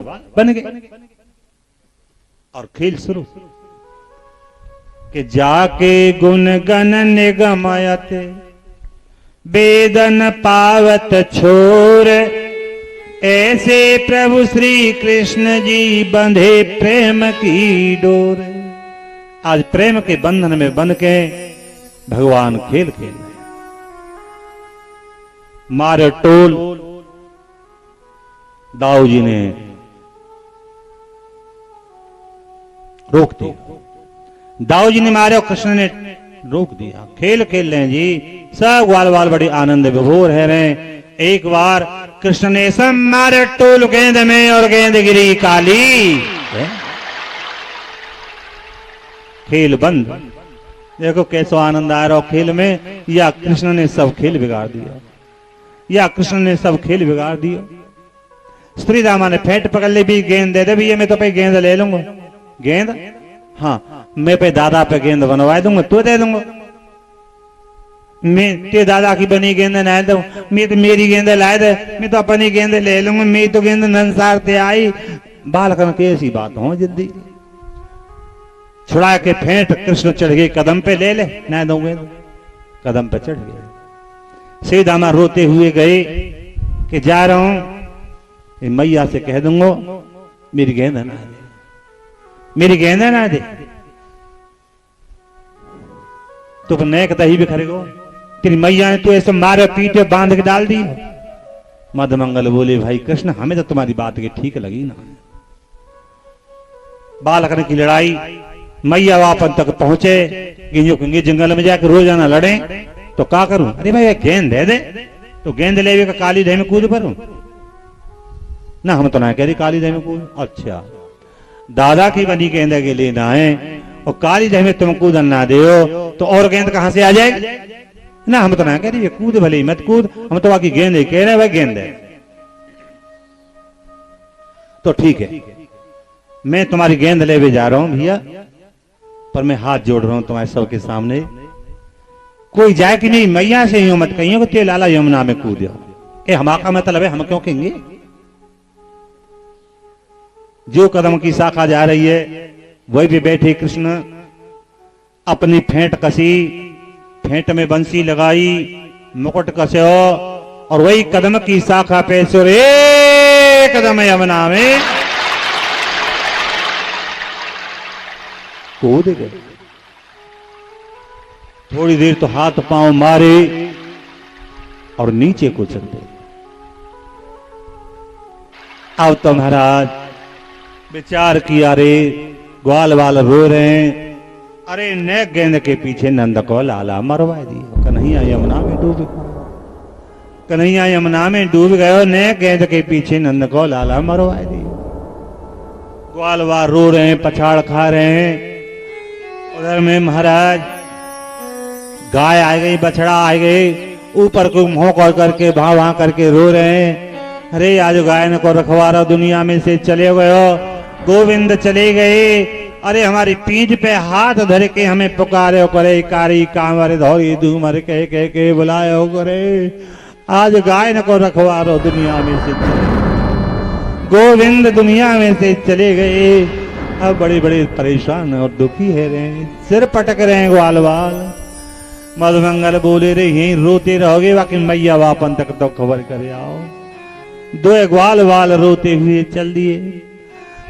बन गए और खेल शुरू कि जाके गुण गण निगमयत वेदन पावत छोर, ऐसे प्रभु श्री कृष्ण जी बंधे प्रेम की डोर। आज प्रेम के बंधन में बंध के भगवान खेल खेल रहे। मारे टोल दाऊ जी ने रोक दिया, दाऊ जी ने मारे और कृष्ण ने रोक दिया। खेल खेल रहे जी, सब ग्वाल बाल बड़े आनंद विभोर है रहे। एक बार कृष्ण ने सब मारे टोल गेंद में और गेंद गिरी काली। खेल बंद। देखो कैसो आनंद आ रहा खेल में, या कृष्ण ने सब खेल बिगाड़ दिया, या कृष्ण ने सब खेल बिगाड़ दिया। स्त्री दामा ने फेंट पकड़ ली, भी गेंद दे दे भैया, मैं तो पे गेंद ले लूंगा। गेंद? हाँ, मैं पे दादा पे गेंद बनवा दूंगा, तू दे दूंगा। मैं ते दादा की बनी गेंद ना दूं, मैं तो मेरी गेंद लाए दे, मैं तो अपनी गेंद ले लूंगा, मैं तो गेंद नंसार ते आई। बालकन की ऐसी बात हो जिद्दी। छुड़ा के फेंट कृष्ण चढ़ गए कदम पे, ले ले ना दूंगे। कदम पे चढ़ गए। श्री दामा रोते हुए गए कि जा रहा हूं, मैया से कह दूंगा मेरी गेंद ना दे, मेरी गेंद ना दे। तो नेक दही भी खरेगो, तेरी मैया ने तो ऐसे मारे पीटे बांध के डाल दी। मधुमंगल बोले भाई कृष्ण, हमें तो तुम्हारी बात की ठीक लगी ना। बालकन की लड़ाई, मैया वापन तक पहुंचे, कहेंगे जंगल में जाकर रोजाना लड़े तो क्या करूं? अरे भाई गेंद दे दे, तो गेंद ले का काली दही में कूद पड़ू ना। हम तो ना कह रही काली दही में कूद। अच्छा, दादा की बनी गेंद के लिए ना है और काली दही में तुम कूदन ना दे तो और गेंद कहां से आ जाए ना। हम तो ना कह रही कूद भले मत कूद, हम तो बाकी गेंद ही कह रहे भाई गेंद है। तो ठीक है, मैं तुम्हारी गेंद ले भी जा रहा हूं भैया, पर मैं हाथ जोड़ रहा हूं तुम्हारे सबके सामने। कोई जाए कि नहीं मैया से यूं मत कहियो कि ते लाला यमुना में कूद जाओ। हमारा मतलब है, हम क्यों कहेंगे? जो कदम की शाखा जा रही है वही भी बैठे कृष्ण, अपनी फेंट कसी, फेंट में बंसी लगाई, मुकुट कसो और वही कदम की शाखा पे सुरे कदम यमुना में कूद गए। थोड़ी देर तो हाथ पांव मारे और नीचे को चलते। अब तो महाराज विचार किया, रे ग्वाल वाल रो रहे हैं, अरे न गेंद के पीछे नंद को लाला मरवा दिया। कन्हैया यमुना में डूब गया, कन्हैया यमुना में डूब गए, न गेंद के पीछे नंद को लाला मरवा दिया। ग्वाल वाल रो रहे हैं, पछाड़ खा रहे हैं। उधर में महाराज गाय आ गई, बछड़ा आ गई, ऊपर को मुंह कर करके भाव वहां करके रो रहे हैं। अरे आज गाय न को रखवारा दुनिया में से चले गए, गोविंद चले गए। अरे हमारी पीठ पे हाथ धर के हमें पुकारे करे, कारी कांवर धौरी धूमर कह कह के बुलाए करे। आज गाय न को रखवारो दुनिया में से चले, गोविंद दुनिया में से चले गए। अब बड़े बड़े परेशान और दुखी है रहे, सिर पटक रहे हैं ग्वाल वाल। मधुमंगल बोले रे यहीं रोते रहोगे, बाकी मैया वापन तक तो खबर करे आओ। दो ग्वाल वाल रोते हुए चल दिए।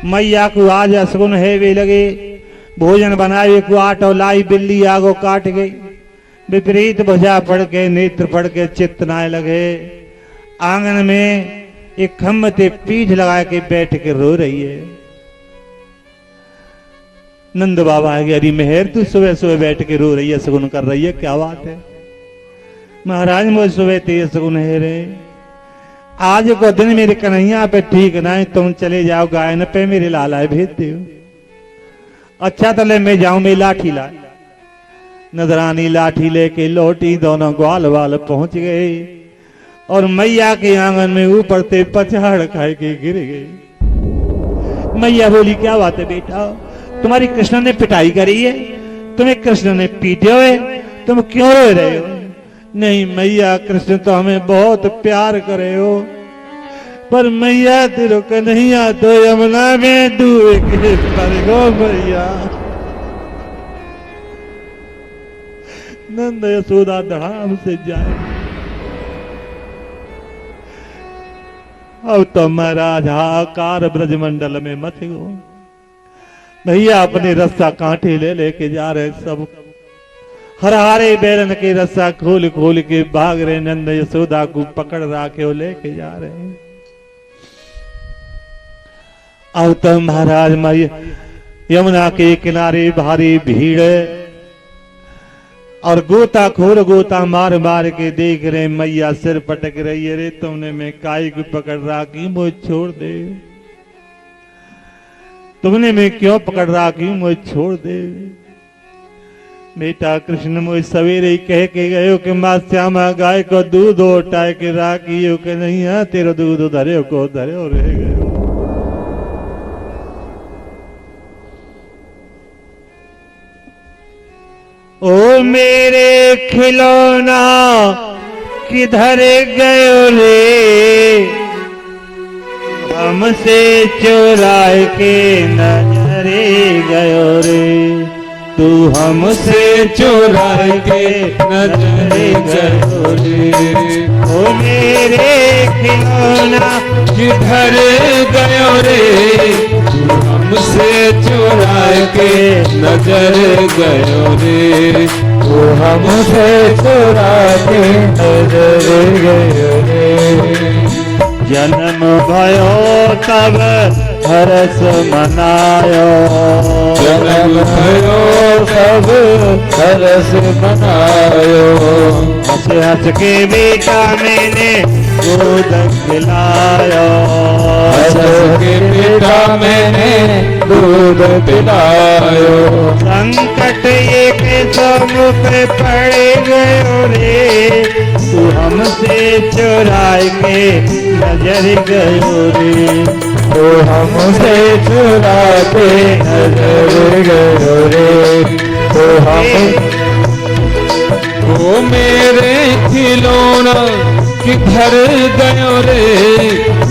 मैया को आज असगुन है वे लगे, भोजन बनाए को आटो लाई, बिल्ली आगो काट गई। विपरीत भुजा पड़ के, नेत्र पड़ के चित्त नाए लगे। आंगन में एक खम्भ ते पीठ लगा के बैठ के रो रही है। नंद बाबा आ गया, अरे मेहर तू सुबह सुबह बैठ के रो रही है, सगुन कर रही है, क्या बात है? महाराज मुझे सुबह तेज सगुन है रे, आज को दिन मेरे कन्हैया पे ठीक ना है, तुम चले जाओ गायन पे मेरे लाला भेज दो। अच्छा तो ले मैं जाऊं, मैं लाठी ला। नजरानी लाठी लेके लौटी, दोनों ग्वाल वाल पहुंच गए और मैया के आंगन में ऊपर से पछाड़ खाए के गिर गए। मैया बोली क्या बात है बेटा, तुम्हारी कृष्ण ने पिटाई करी है, तुम्हें कृष्ण ने पीटे हुए, तुम क्यों रो रहे हो? नहीं मैया, कृष्ण तो हमें बहुत प्यार करे हो, पर मैया तेरो कन्हैया तो यमुना में डूबे के पर गो मैया। नंद यशोदा धड़ाम से जाए। अब तो महाराज हाकार ब्रजमंडल में मत गो। भैया अपने रस्सा कांटे ले लेके जा रहे सब। हरहारे बैरन के रस्सा खोल खोल के भाग रहे। नंद यशोदा को पकड़ रहा के वो लेके जा रहे हैं। अब तो महाराज यमुना के किनारे भारी भीड़ और गोताखोर गोता मार मार के देख रहे। मैया सिर पटक रही है। रे तुमने मैं काय को पकड़ रहा कि मुझे छोड़ दे। तुमने मैं क्यों पकड़ रहा कि मुझे छोड़ दे। बेटा कृष्ण मुझे सवेरे ही कह के गयो कि माँ श्यामा गाय को दूध उठाए के राखियो के नहीं है तेरो दूध धरे को धरे रह गयो। ओ मेरे खिलौना किधर गयो रे। हमसे चुराए के नजरे गयो रे। तू हमसे चुराए के नजरे गयो रे। ओ मेरे खिलौना किधर गयो रे। तू हमसे चुराए के नजर गयो रे। तू हमसे चुरा के नजर गयो रे। जन्म भयो तब हरस मनायो। जन्म भयो तब हरस मनायो। हंस हंस के बेटा मैंने दूध पिलायो। हंस के बेटा मैंने दूध पिलायो। संकट एक समुख पड़ गयो रे। तू हमसे चुराए के नजर गयो रे। तो हमसे चुरा के नजर गयो रे। तो हम ओ मेरे खिलौना किधर गयो रे।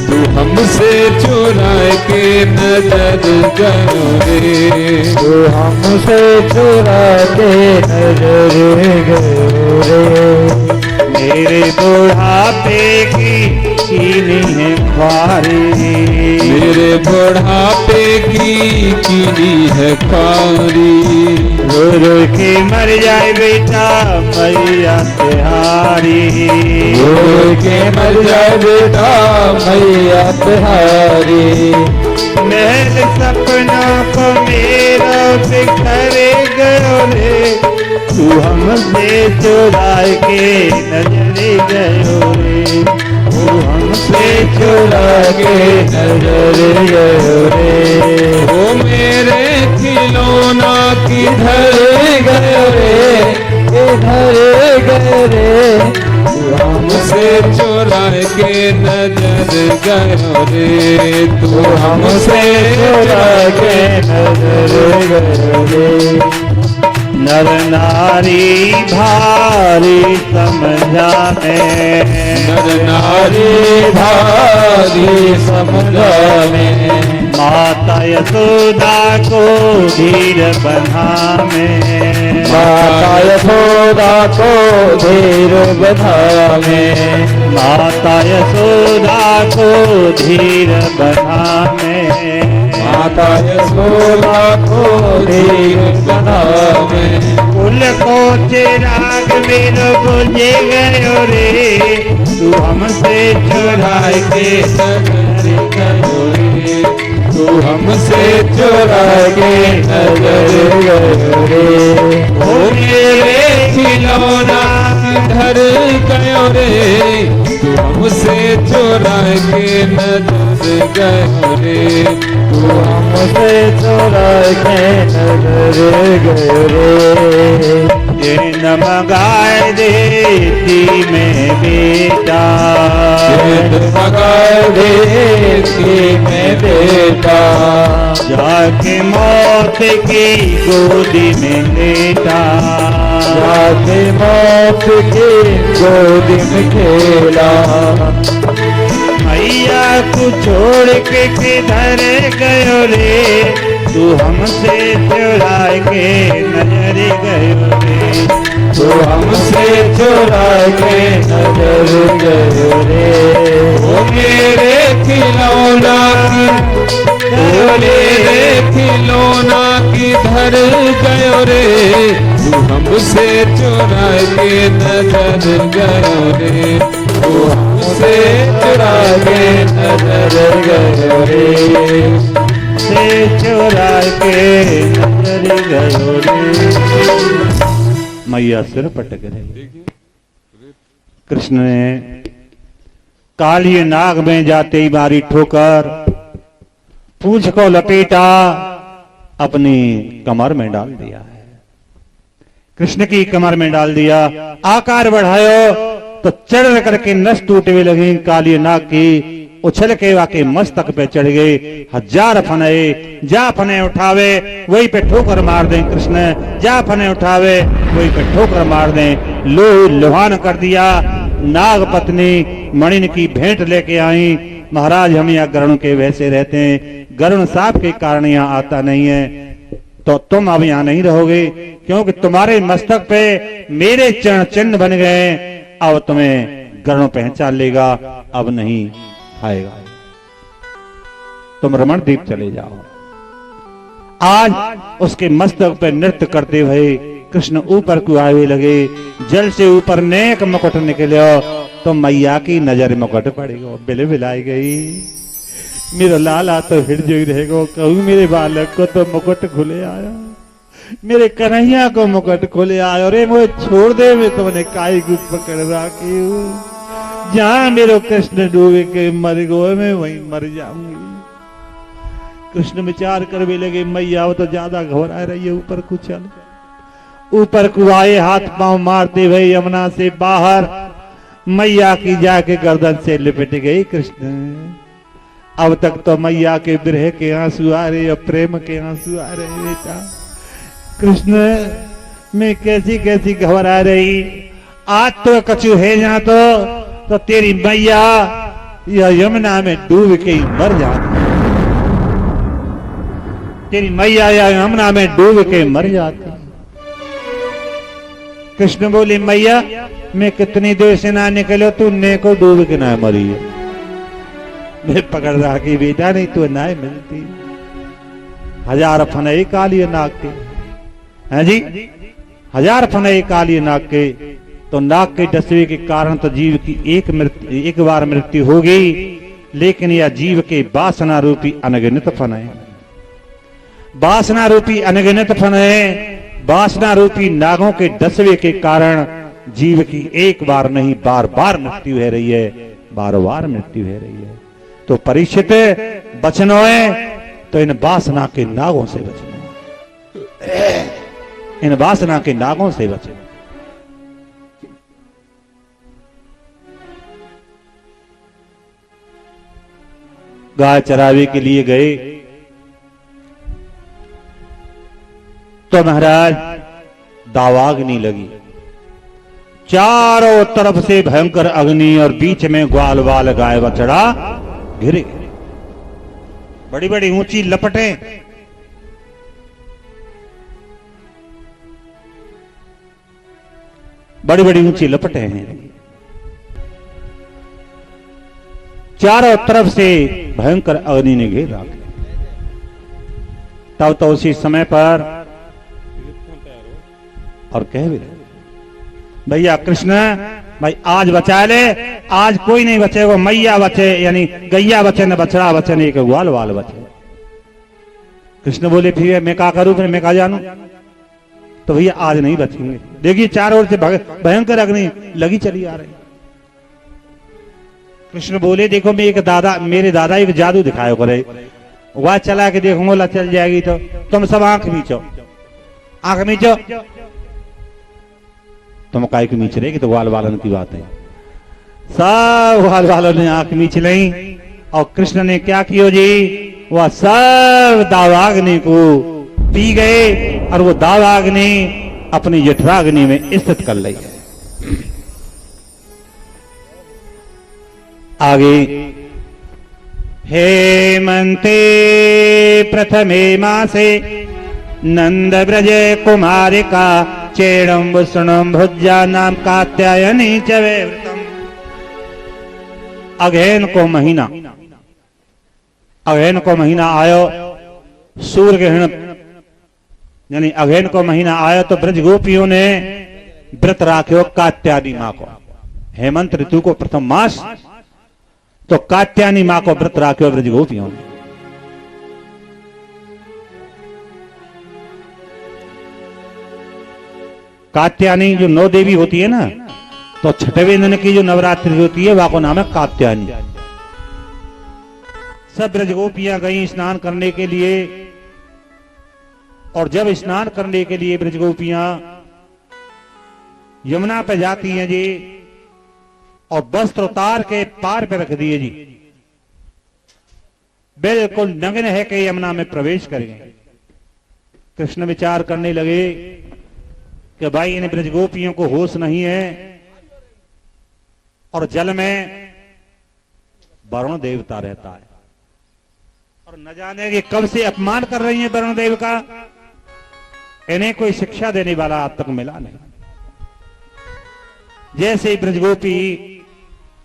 तू हमसे चुरा के नजर गयो रे। तू हमसे चुरा के नजर गयो रे। मेरे बुढ़ापे कीनी है ख्वारी। मेरे बुढ़ापे कीनी है ख्वारी। रो रो के मर जाए बेटा मैया तिहारी। रो रो के मर जाए बेटा मैया तिहारी। महल सपनों को मेरा बिखर गयो रे। तू हमसे चुराए के नजर गयो रे। तू हमसे चुरा के नजर गयो रे। ओ मेरे खिलौना किधर गयो रे। किधर गयो रे। तू हमसे चुरा के नजर गयो रे। तू हमसे चुरा के नजर गयो रे। नर नारी भारी समझाने। नर नारी भारी समझाने। माता यशोदा को धीर बंधाने। माता यशोदा को धीर बंधाने। माता यशोदा को धीर बंधाने। माता यशोदा को धीर बंधाने। कुल को चिराग मेरो बुझे गयो रे। तू हमसे चुराए के नजर गयो रे। तू हमसे चुराए के नजर गयो रे। ओ मेरे खिलौना किधर गयो रे। तू हमसे चुराए के नजर गयो रे। तू हमसे चुराए के नजर गयो रे। ये नमगाए देती में बेटा। ये नमगाए देती में बेटा। जाके मौत की गोदी में लेटा। जाके मौत की गोदी में खेला। मैया तू छोड़ के किधर गयो रे, तू हमसे चुरा के नजर गयो रे, तू हमसे चुरा के नजर गयो रे। ओ मेरे खिलौना किधर गयो रे, तू हमसे चुरा के नजर गयो रे, तू हमसे चुरा के नजर गयो रे, से चुरा के नजर गयो रे। मैया सिर पटक रही। कृष्ण ने काली नाग में जाते ही मारी ठोकर, पूंछ को लपेटा, अपनी कमर में डाल दिया है। कृष्ण की कमर में डाल दिया, आकार बढ़ायो तो चढ़ करके नस टूटने लगी। काली नाग की उछल के वाके मस्तक पे चढ़ गए। हजार फने जा फने उठावे वही पे ठोकर मार दें। कृष्ण जा फने उठावे वही पे ठोकर मार दें। लोह लोहान कर दिया। नाग पत्नी मणिन की भेंट लेके आई। महाराज हम यहाँ गरुण के वैसे रहते हैं, गरुण साहब के कारण यहाँ आता नहीं है, तो तुम अब यहाँ नहीं रहोगे क्योंकि तुम्हारे मस्तक पे मेरे चरण चिन्ह बन गए। अब तुम्हें गरुण पहचान लेगा, अब नहीं आएगा। तुम रमण द्वीप चले जाओ। आज उसके मस्तक पे नृत्य करते हुए कृष्ण ऊपर को आवे लगे। जल से ऊपर नेक मुकुट निकलो तो मैया की नजर मुकुट पड़ेगा। बिल बिलाई गई, मेरा लाला तो हृदय रहेगा। कहूँ मेरे बालक को तो मुकुट खुले आया, मेरे कन्हैया को मुकुट खुले आया। अरे मुझे छोड़ दे, मैं तुमने काई गुट पकड़ रखी हूँ। जहां मेरे कृष्ण डूबे के मर गए, मैं वहीं मर जाऊंगी। कृष्ण विचार कर भी लगे, मैया वो तो ज्यादा घबरा रही है। ऊपर को चल, ऊपर को आए, हाथ पांव मारते हुए यमुना से बाहर मैया की जाके गर्दन से लिपट गई। कृष्ण अब तक तो मैया के विरह के आंसू आ रहे और प्रेम के आंसू आ रहे। बेटा कृष्ण, मैं कैसी कैसी घबरा रही। आज तो कछु है जहां तो तेरी मैया यह यमुना में डूब के ही मर जाती। तेरी मैया या यमुना में डूब के मर जाती। कृष्ण बोले, मैया मैं कितनी देर से ना निकलो, तू ने को डूब के ना मरी है। मैं पकड़ रहा कि बेटा नहीं तो ना मिलती। हजार फने काली नाग के हैं जी, हजार फने काली नाग के। तो नाग के डसवे के कारण तो जीव की एक बार मृत्यु होगी, लेकिन यह जीव के वासना रूपी अनगिनत फने, वासना रूपी अनगिनत फने, वासना रूपी नागों के डसवे के कारण जीव की एक बार नहीं बार बार मृत्यु हो रही है, बार बार मृत्यु हो रही है। तो परीक्षित बचनो है तो इन वासना के नागों से बचना, इन वासना के नागों से बचना। गाय चरावे के लिए गए तो महाराज दावाग्नि लगी। चारों तरफ से भयंकर अग्नि और बीच में ग्वाल वाल गाय बछड़ा घिरे। बड़ी बड़ी ऊंची लपटें, बड़ी बड़ी ऊंची लपटें हैं। चारों तरफ से भयंकर अग्नि ने घेर रखा। तब तो उसी समय पर और कह भी रहे, भैया कृष्ण भाई आज बचा ले, आज कोई नहीं बचेगा। मैया बचे यानी गैया बचे न बछड़ा बचे न एक ग्वाल वाल बचे। कृष्ण बोले फिर मैं क्या करूं, फिर मैं क्या जानूं। तो भैया आज नहीं बचेंगे। देखिए चारों ओर से भयंकर अग्नि लगी चली आ रही। कृष्ण बोले देखो मैं एक दादा, मेरे दादा एक जादू दिखाया करे, वह चला के देखो मोला चल जाएगी। तो तुम सब आंख मीचो, आंख मीचो। तुम काय के मीच रहे कि तो ग्वाल वालन की बात है। सब ग्वाल वालों ने आंख मीच ली और कृष्ण ने क्या किया जी, वह सब दावाग्नि को पी गए और वो दावाग्नि अपनी जठराग्नि में स्थित कर ली है। आगे हेमंते प्रथमे मासे नंद ब्रज कुमारिका चेड़म वसुणम भुज्जा नाम कात्यायनी च व्रतम। अगहन को महीना आयो, सूर्य ग्रहण यानी अगहन को महीना आयो तो ब्रज गोपियों ने व्रत राख्यो कात्यायनी माँ को। हेमंत ऋतु को प्रथम मास तो कात्यायनी माँ को व्रत राख्यो ब्रज गोपियों ने। कात्यायनी जो 9 देवी होती है ना, तो छठवें दिन की जो नवरात्रि होती है वहां को नाम है कात्यायनी। सब ब्रज गोपियां गई स्नान करने के लिए, और जब स्नान करने के लिए ब्रज गोपियां यमुना पे जाती हैं जी, और वस्त्र उतार के पार पे रख दिए जी, बिल्कुल नग्न है कि यमुना में प्रवेश करेंगे। कृष्ण विचार करने लगे कि भाई इन ब्रज गोपियों को होश नहीं है, और जल में वरुण देवता रहता है, और न जाने कि कब से अपमान कर रही है वरुण देव का, इन्हें कोई शिक्षा देने वाला आज तक मिला नहीं। जैसे ब्रजगोपी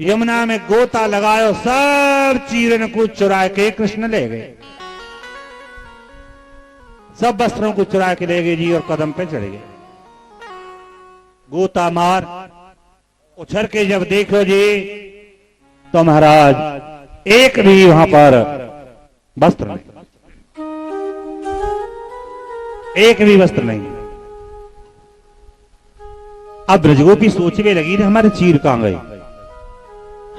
यमुना में गोता लगायो, सब चीरन को चुरा के कृष्ण ले गए, सब वस्त्रों को चुरा के ले गए जी, और कदम पे चढ़ गए। गोता मार उछल के जब देखो जी, तो महाराज एक भी वहां पर वस्त्र नहीं, एक भी वस्त्र नहीं। अब ब्रजगोपी सोचने लगी ना, हमारे चीर कहां गए,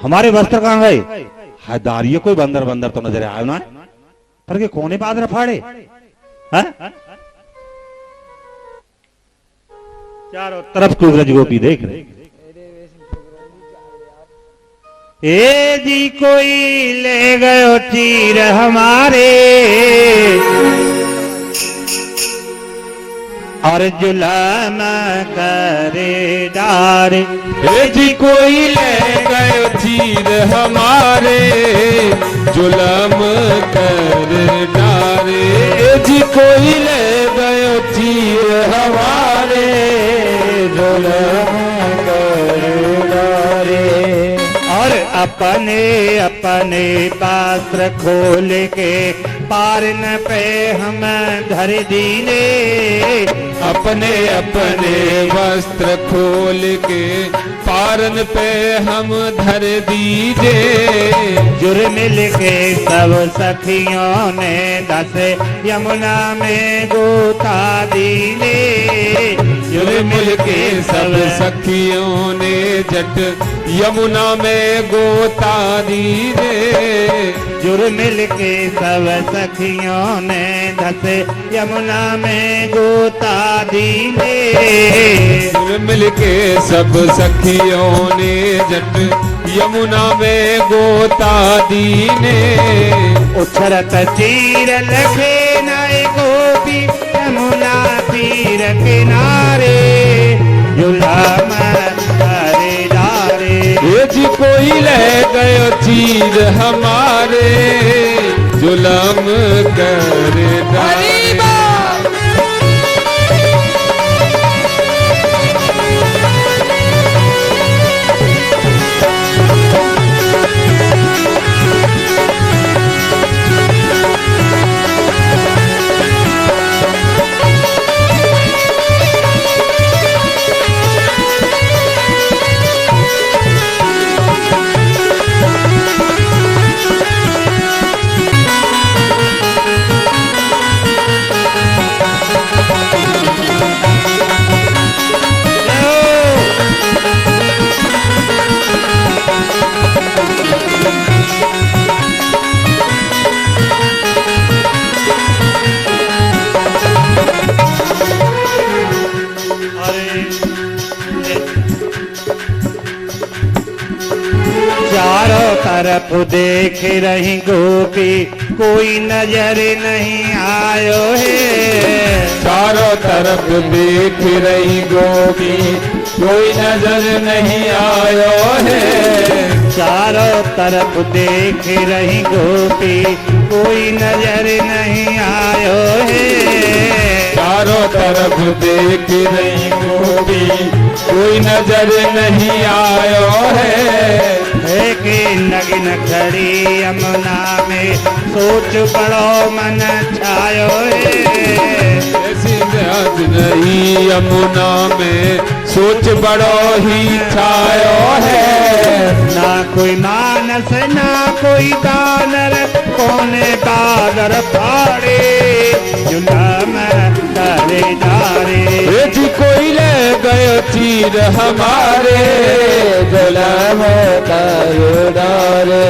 हमारे वस्त्र कहां गए। हैदारियों कोई बंदर बंदर तो नजर आयो ना, पर के कोने बादर फाड़े है? चारों तरफ को ब्रजगोपी देख रहे। ए जी कोई ले गयो चीर हमारे, और जुलम करे डारे। हे जी कोई ले गयो चीर हमारे, जुलम कर डारे। हे जी कोई ले गयो चीर हमारे, जुलम कर डारे। और अपने अपने पात्र खोल के पारन पे हम धर दीने, अपने अपने वस्त्र खोल के पारन पे हम धर दीजे। जुर्मिल के सब सखियों ने 10 यमुना में गोता दीने। जुर्मिल के सब सखियों ने जट यमुना में गोता दीजे। जुर्मिल के सब सखियों ने 10 यमुना में गोता दीने। जुर्मिल के सब सखियों ने जट यमुना में गोता दीने। उछरत चीर लखे नए गोपी यमुना तीर किनारे, जुलम करे डारे। ये जी कोई ले गयो चीर हमारे, जुलम कर डारे। चारों तरफ देख रही गोपी कोई नजर नहीं आयो है। चारों तरफ देख रही गोपी कोई नजर नहीं आयो है। चारों तरफ देख रही गोपी कोई नजर नहीं आयो है। चारों तरफ देख रही गोपी कोई नजर नहीं आयो है। कि नगिन खड़ी यमुना में सोच बड़ो मन छायो है। ऐसी रात नहीं यमुना में सोच बड़ो ही छायो है। ना कोई मानस ना कोई दानर कोने बादर फाड़े जुलम करे डारे। जी कोई ले गयो चीर हमारे जुलम करे डारे।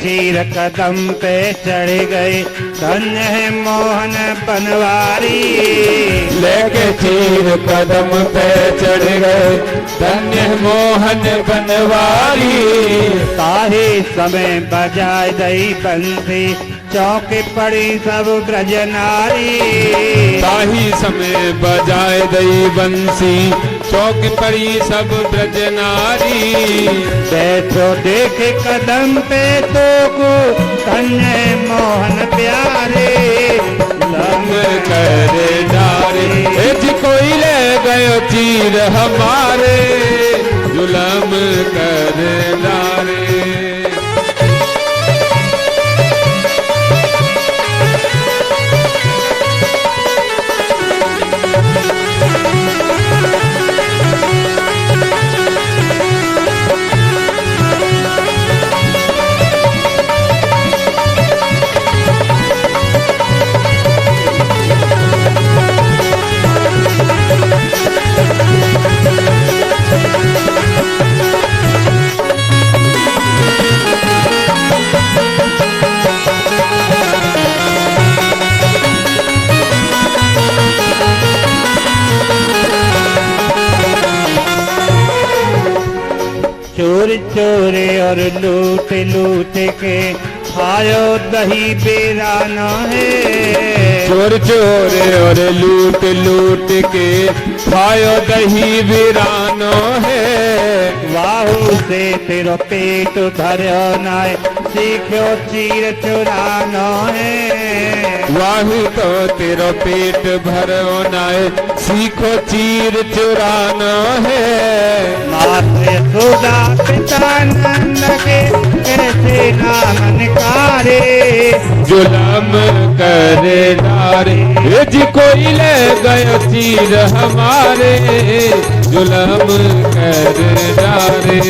चीर कदम पे चढ़ गए धन्य है मोहन बनवारी। लेके चीर कदम पे चढ़ गए धन्य है मोहन बनवारी। ताही समय बजाय दई बंसी चौके पड़ी सब ब्रज नारी। ताही समय बजाय दई बंसी चौक पड़ी सब ब्रज नारी। बैठो देखे कदम पे तो को धन्य मोहन प्यारे लम करे डारे। जी कोई ले गयो चीर हमारे जुलम करे डारे। चोर चोरे और लूट लूट के खायो दही बेराना है। चोर चोर और लूट लूट के खायो दही वीरानो है। वाहू से तेरो पेट भरो नाय सीखो चीर चुरानो है। वाहू तो तेरो पेट भरो नाय सीखो चीर चुरानो है। मात्र सुधा पिता नंद के कैसे नाम निकारे जुलम करे डारे। जी कोई ले गयो चीर हमारे जुलम करे डारे।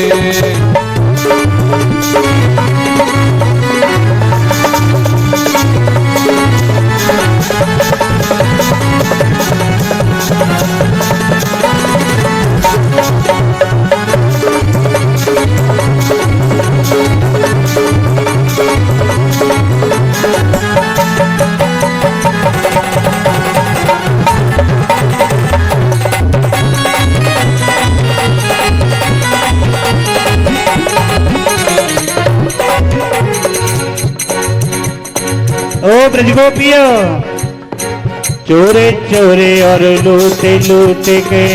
ओ ब्रजगोपियो चोरे चोरे और लूटे लूटे के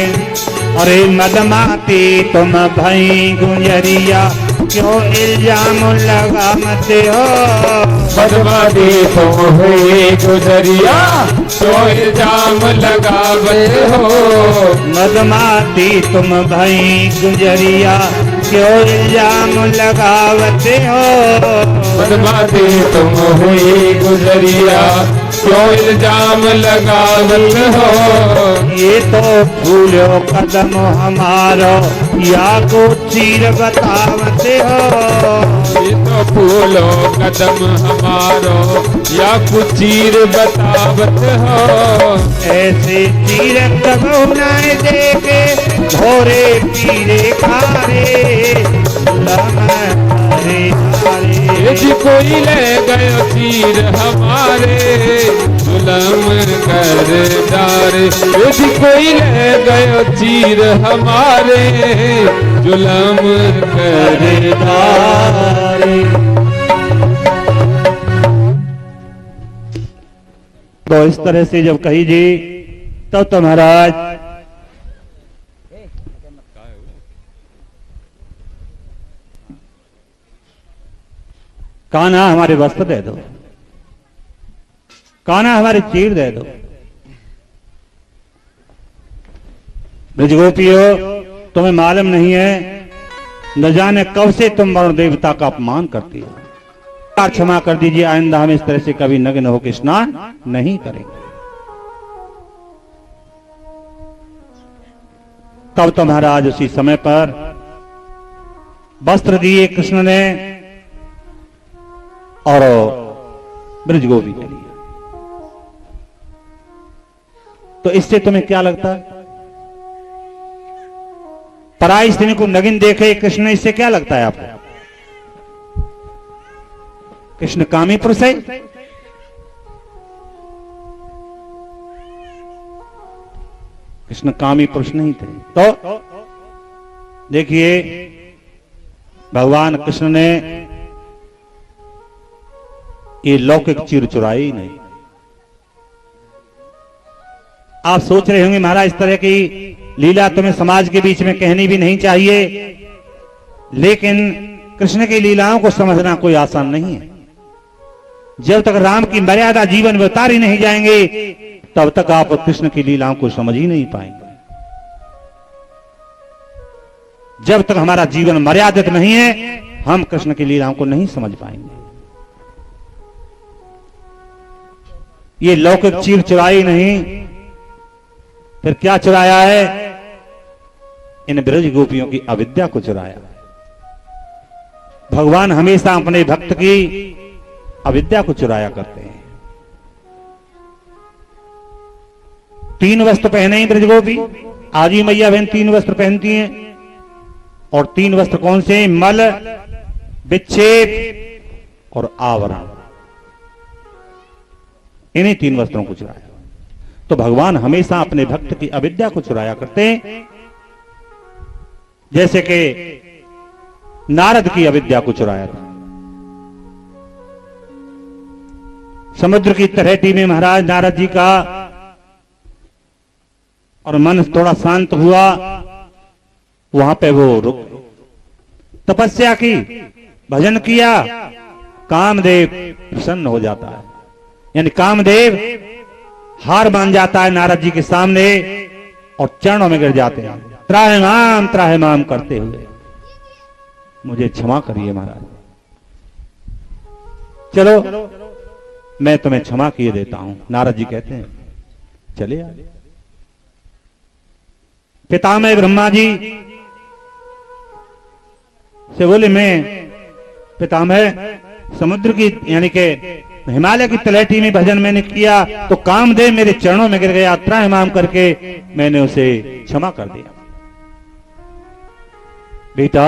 अरे मदमाती तुम भई गुंजरिया क्यों इल्जाम लगाते हो। बदमाशी तुम हुई गुजरिया क्यों इल्जाम लगावते हो। मदमाती तुम भई गुजरिया क्यों इल्जाम लगावते हो। बदमाशी तुम हुई गुजरिया क्यों इल्जाम लगावते हो। ये तो फूलो कदम हमारो या को चीर बतावते हो। ये तो फूलो कदम हमारो या कुछ चीर बतावत हो। ऐसे चीर कबो न देखे भोरे पीरे खारे लमरे हारे। जी कोई ले गयो चीर हमारे जुलम कर डारे। जी कोई ले गयो चीर हमारे जुलम कर डारे। तो इस तरह से जब कही जी तो महाराज कान्हा हमारे वस्त्र दे दो, कान्हा हमारे चीर दे दो। ब्रजगोपियों तुम्हें मालूम नहीं है, न जाने कब से तुम वरुण देवता का अपमान करती हो। क्षमा कर दीजिए, आइंदा हम इस तरह से कभी नग्न होकर स्नान नहीं करेंगे। तब तो महाराज उसी समय पर वस्त्र दिए कृष्ण ने और ब्रजगोपी के लिए। तो इससे तुम्हें क्या लगता है? पराई स्त्री को नगिन देखे कृष्ण, इससे क्या लगता है आपको? कृष्ण कामी पुरुष है? कृष्ण कामी पुरुष नहीं थे। तो देखिए भगवान कृष्ण ने ये लौकिक चीर चुराई नहीं। आप सोच रहे होंगे महाराज इस तरह की लीला तुम्हें समाज के बीच में कहनी भी नहीं चाहिए, लेकिन कृष्ण की लीलाओं को समझना कोई आसान नहीं है। जब तक राम की मर्यादा जीवन में उतारी नहीं जाएंगे तब तक आप कृष्ण की लीलाओं को समझ ही नहीं पाएंगे। जब तक हमारा जीवन मर्यादित नहीं है हम कृष्ण की लीलाओं को नहीं समझ पाएंगे। ये लौकिक चीर चुराई नहीं, फिर क्या चुराया है? इन ब्रज गोपियों की अविद्या को चुराया। भगवान हमेशा अपने भक्त की अविद्या को चुराया करते हैं। 3 वस्त्र पहने ही ब्रजगोपी, आजी मैया बहन 3 वस्त्र पहनती हैं। और 3 वस्त्र कौन से? मल, विक्षेप और आवरण। इन्हीं 3 वस्त्रों को चुराया। तो भगवान हमेशा अपने भक्त की अविद्या को चुराया करते हैं। जैसे कि नारद की अविद्या को चुराया था। समुद्र की तलहटी में महाराज नारद जी का और मन थोड़ा शांत हुआ, वहां पे वो रुक तपस्या की, भजन किया, कामदेव प्रसन्न हो जाता है। यानी कामदेव हार मान जाता है नारद जी के सामने और चरणों में गिर जाते हैं, त्राहिमाम करते हुए, मुझे क्षमा करिए महाराज, चलो मैं तुम्हें क्षमा किए देता हूं। नारद जी कहते हैं चले आ। पितामह ब्रह्मा जी से बोले मैं पितामह समुद्र की यानी के हिमालय की तलहटी में भजन मैंने किया तो कामदेव मेरे चरणों में गिर गया, त्राहिमाम करके मैंने उसे क्षमा कर दिया। बेटा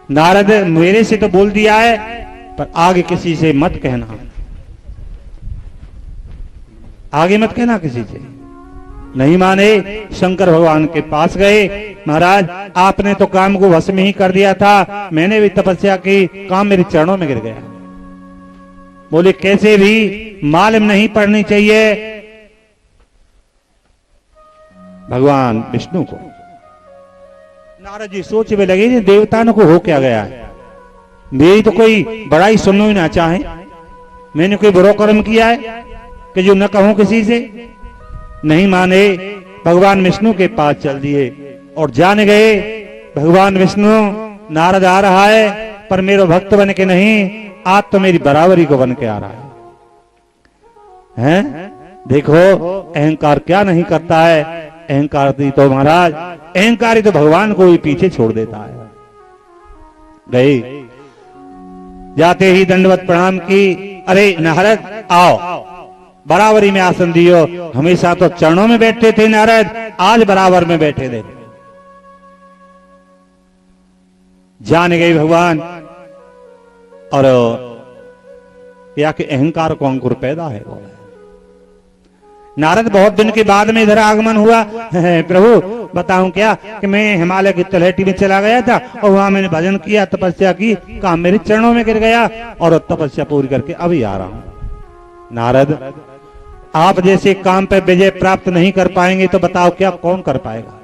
नारद मेरे से तो बोल दिया है पर आगे किसी से मत कहना, आगे मत कहना किसी से। नहीं माने, शंकर भगवान के पास गए, महाराज आपने तो काम को वश में ही कर दिया था, मैंने भी तपस्या की, काम मेरे चरणों में गिर गया। बोले कैसे भी मालूम नहीं पड़नी चाहिए भगवान विष्णु को। नारद जी सोच में लगे देवताओं को हो क्या गया है, मेरी तो कोई बड़ाई सुनना ही ना चाहे। मैंने कोई बुरा कर्म किया है कि जो न कहूं किसी से? नहीं माने, भगवान विष्णु के पास चल दिए और जान गए भगवान विष्णु नारद आ रहा है पर मेरा भक्त बन के नहीं, आज तो मेरी बराबरी को बन के आ रहा है। देखो अहंकार क्या नहीं करता है। अहंकार तो महाराज, अहंकारी तो भगवान को ही पीछे छोड़ देता है। गए, जाते ही दंडवत प्रणाम की। अरे नारद आओ, बराबरी में आसन दियो। हमेशा तो चरणों में बैठते थे नारद, आज बराबर में बैठे थे। जान गए भगवान और या कि अहंकार को अंकुर पैदा है। नारद बहुत दिन के बाद में इधर आगमन हुआ। प्रभु बताऊं क्या कि मैं हिमालय की तलहटी में चला गया था और वहां मैंने भजन किया, तपस्या की, काम मेरे चरणों में गिर गया और तपस्या पूरी करके अभी आ रहा हूं। नारद आप जैसे काम पे विजय प्राप्त नहीं कर पाएंगे तो बताओ क्या कौन कर पाएगा?